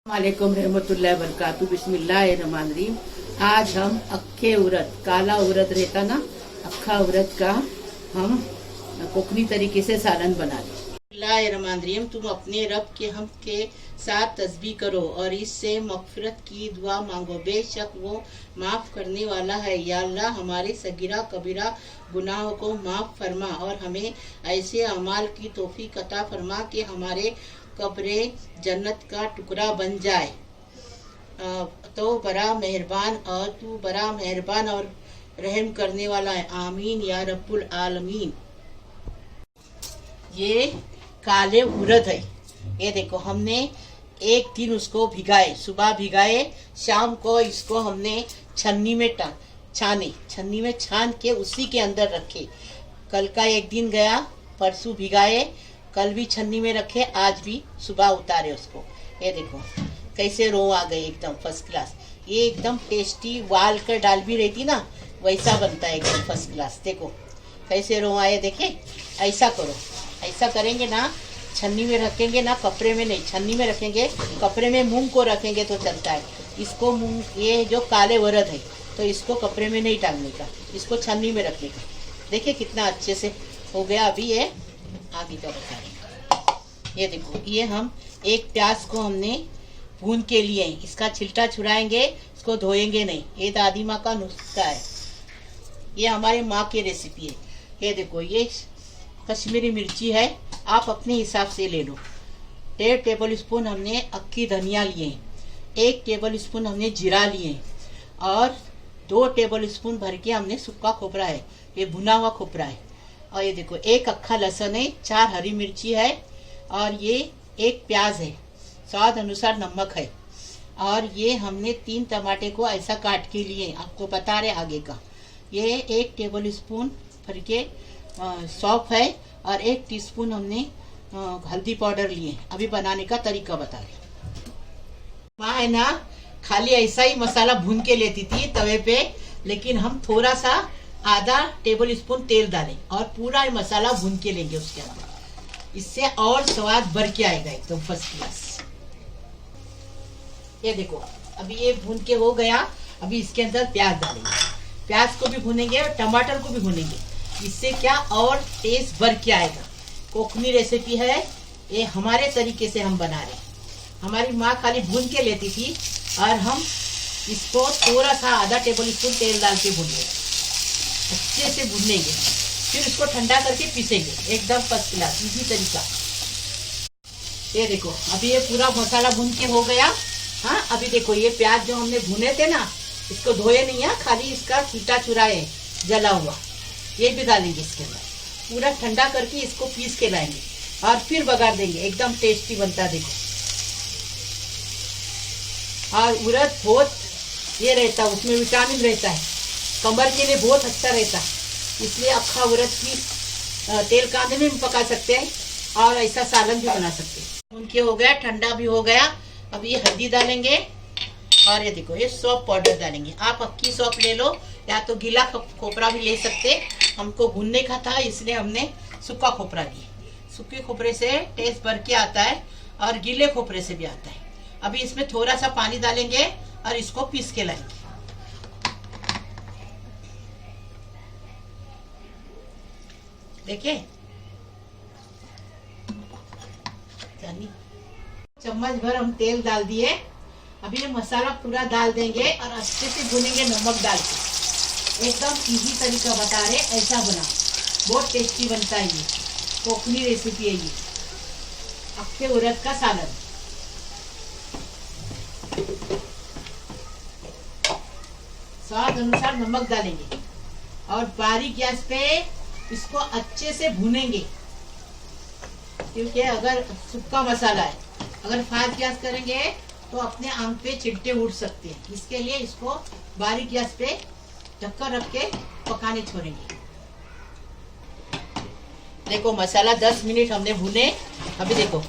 वालेकुम रहमतुल्लाहि व बरकातहू। बिस्मिल्लाहिर्रहमानिर्रहीम। आज हम अक्खे उड़द, काला उड़द रहता ना, अक्खा उड़द का हम कोकनी तरीके से सालन बना लें। बिस्मिल्लाहिर्रहमानिर्रहीम। तुम अपने रब के हम के साथ तस्बीह करो और इससे मगफिरत की दुआ मांगो, बेशक वो माफ़ करने वाला है। या अल्लाह, हमारे सगीरा कबीरा गुनाहों को माफ़ फरमा और हमें ऐसे अमाल की तौफीक अता फरमा कि हमारे कब्रे जन्नत का टुकड़ा बन जाए। तो बड़ा मेहरबान और तू बड़ा मेहरबान और रहम करने वाला है। आमीन या रब्बुल आलमीन। ये काले उड़द है। ये देखो, हमने एक दिन उसको भिगाए, सुबह भिगाए, शाम को इसको हमने छन्नी में छन्नी में छान के उसी के अंदर रखे। कल का एक दिन गया, परसों भिगाए, कल भी छन्नी में रखे, आज भी सुबह उतारे उसको। ये देखो कैसे रो आ गए, एकदम फर्स्ट क्लास। ये एकदम टेस्टी, वाल कर डाल भी रहती ना, वैसा बनता है एकदम फर्स्ट क्लास। देखो कैसे रो आए, देखे। ऐसा करो, ऐसा करेंगे ना, छन्नी में रखेंगे ना, कपड़े में नहीं, छन्नी में रखेंगे। कपड़े में मूंग को रखेंगे तो चलता है। इसको मूंग, ये जो काले उड़द है, तो इसको कपड़े में नहीं टांगने का, इसको छन्नी में रखने का। देखिए कितना अच्छे से हो गया। अभी ये आगे का बता रहे। ये देखो, ये हम एक प्याज को हमने भून के लिए, इसका छिलटा छुड़ाएंगे, इसको धोएंगे नहीं। ये दादी माँ का नुस्खा है, ये हमारे माँ की रेसिपी है। ये देखो, ये कश्मीरी मिर्ची है, आप अपने हिसाब से ले लो। 1.5 टेबल स्पून हमने अक्खी धनिया लिए, 1 टेबल स्पून हमने जीरा लिए और 2 टेबल स्पून भर के हमने सूखा खोपरा है, ये भुना हुआ खोपरा है। और ये देखो, 1 अक्खा लहसुन है, 4 हरी मिर्ची है और ये 1 प्याज है, स्वाद अनुसार नमक है। और ये हमने 3 टमाटे को ऐसा काट के लिए, आपको बता रहे आगे का। ये 1 टेबल स्पून भर के सौंफ है और 1 टीस्पून हमने हल्दी पाउडर लिए। अभी बनाने का तरीका बता रहे। माँ है ना, खाली ऐसा ही मसाला भून के लेती थी तवे पे, लेकिन हम थोड़ा सा आधा टेबल स्पून तेल डालें और पूरा मसाला भून के लेंगे उसके अंदर। इससे और स्वाद बढ़ के आएगा एकदम फर्स्ट क्लास। ये देखो, अभी ये भून के हो गया। अभी इसके अंदर प्याज डालेंगे, प्याज को भी भूनेंगे और टमाटर को भी भूनेंगे। इससे क्या और टेस्ट बढ़ के आएगा। कोकनी रेसिपी है ये, हमारे तरीके से हम बना रहे। हमारी माँ खाली भून के लेती थी और हम इसको थोड़ा सा आधा टेबल स्पून तेल डाल के भूनेंगे, अच्छे से भूनेंगे, फिर इसको ठंडा करके पीसेंगे। एकदम फर्स्ट क्लास इसी तरीका। ये देखो, अभी ये पूरा मसाला भून के हो गया। हाँ, अभी देखो, ये प्याज जो हमने भुने थे ना, इसको धोए नहीं है, खाली इसका छीटा छुराए जला हुआ, ये भी डालेंगे इसके अंदर। पूरा ठंडा करके इसको पीस के लाएंगे और फिर बघार देंगे। एकदम टेस्टी बनता, देखो। और उड़द बहुत ये रहता है, उसमें विटामिन रहता है, कमर के लिए बहुत अच्छा रहता है। इसलिए अक्खा उड़द की तेल कांदे में भी पका सकते हैं और ऐसा सालन भी बना सकते हैं। उनके हो गया, ठंडा भी हो गया। अब ये हल्दी डालेंगे और ये देखो, ये सौंफ पाउडर डालेंगे। आप अक्की सौंफ ले लो या तो गीला खोपरा भी ले सकते। हमको भुनने का था इसलिए हमने सूखा खोपरा लिया। सूखे खोपरे से टेस्ट बढ़ के आता है और गीले खोपरे से भी आता है। अभी इसमें थोड़ा सा पानी डालेंगे और इसको पीस के लाएंगे। देखिए, चम्मच भर हम तेल डाल दिए। अभी ये मसाला पूरा डाल देंगे और अच्छे से भुनेंगे नमक डाल के। एकदम इजी तरीका बता रहे, ऐसा बना, बहुत टेस्टी बनता है। ये कोकनी रेसिपी है, ये अक्खे उड़द का सालन। स्वाद अनुसार नमक डालेंगे और बारीक गैस पे इसको अच्छे से भुनेंगे, क्योंकि अगर सूखा मसाला है, अगर फास्ट गैस करेंगे तो अपने आंख पे चिट्टे उड़ सकते हैं। इसके लिए इसको बारीक गैस पे ढक्कन रख के पकाने छोड़ेंगे। देखो, मसाला 10 मिनट हमने भुने। अभी देखो,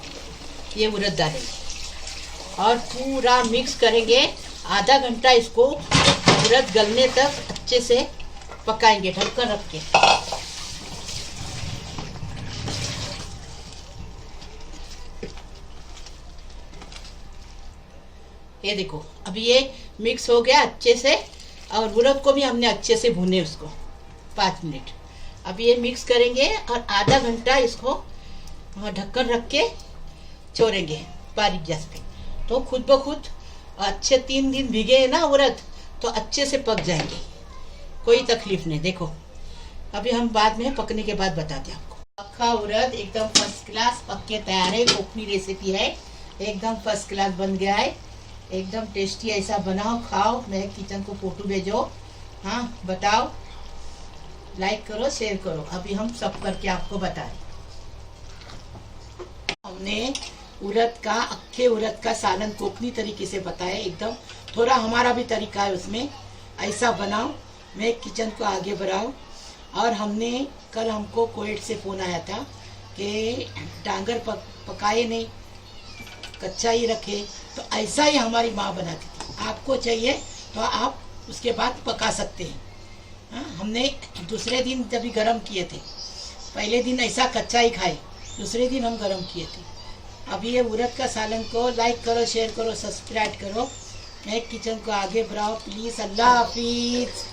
ये उड़द डालेंगे और पूरा मिक्स करेंगे। आधा घंटा इसको उड़द गलने तक अच्छे से पकाएंगे ढक्कन रख के। ये देखो अभी ये मिक्स हो गया अच्छे से, और उड़द को भी हमने अच्छे से भुने उसको 5 मिनट। अब ये मिक्स करेंगे और आधा घंटा इसको ढक्कन रख के छोड़ेंगे बारीक गैस पे, तो खुद ब खुद अच्छे 3 दिन भीगे है ना उड़द, तो अच्छे से पक जाएंगे, कोई तकलीफ नहीं। देखो अभी हम बाद में पकने के बाद बताते हैं आपको। पक्का उड़द एकदम फर्स्ट क्लास पक के तैयार है। कोकनी रेसिपी है, एकदम फर्स्ट क्लास बन गया है, एकदम टेस्टी। ऐसा बनाओ खाओ, मेरे किचन को फोटो भेजो, हाँ बताओ, लाइक करो शेयर करो। अभी हम सब करके आपको बताएं। हमने उड़द का अक्खे उड़द का सालन कोकनी तरीके से बताया, एकदम थोड़ा हमारा भी तरीका है उसमें, ऐसा बनाओ, मैं किचन को आगे बढ़ाओ। और हमने कल हमको कोएट से फ़ोन आया था कि डांगर पकाए नहीं, कच्चा ही रखे, तो ऐसा ही हमारी माँ बनाती थी। आपको चाहिए तो आप उसके बाद पका सकते हैं। हाँ, हमने दूसरे दिन जब भी गरम किए थे, पहले दिन ऐसा कच्चा ही खाए, दूसरे दिन हम गरम किए थे। अभी ये उड़द का सालन को लाइक करो, शेयर करो, सब्सक्राइब करो, मैं किचन को आगे बढ़ाओ प्लीज़। अल्लाह हाफिज़।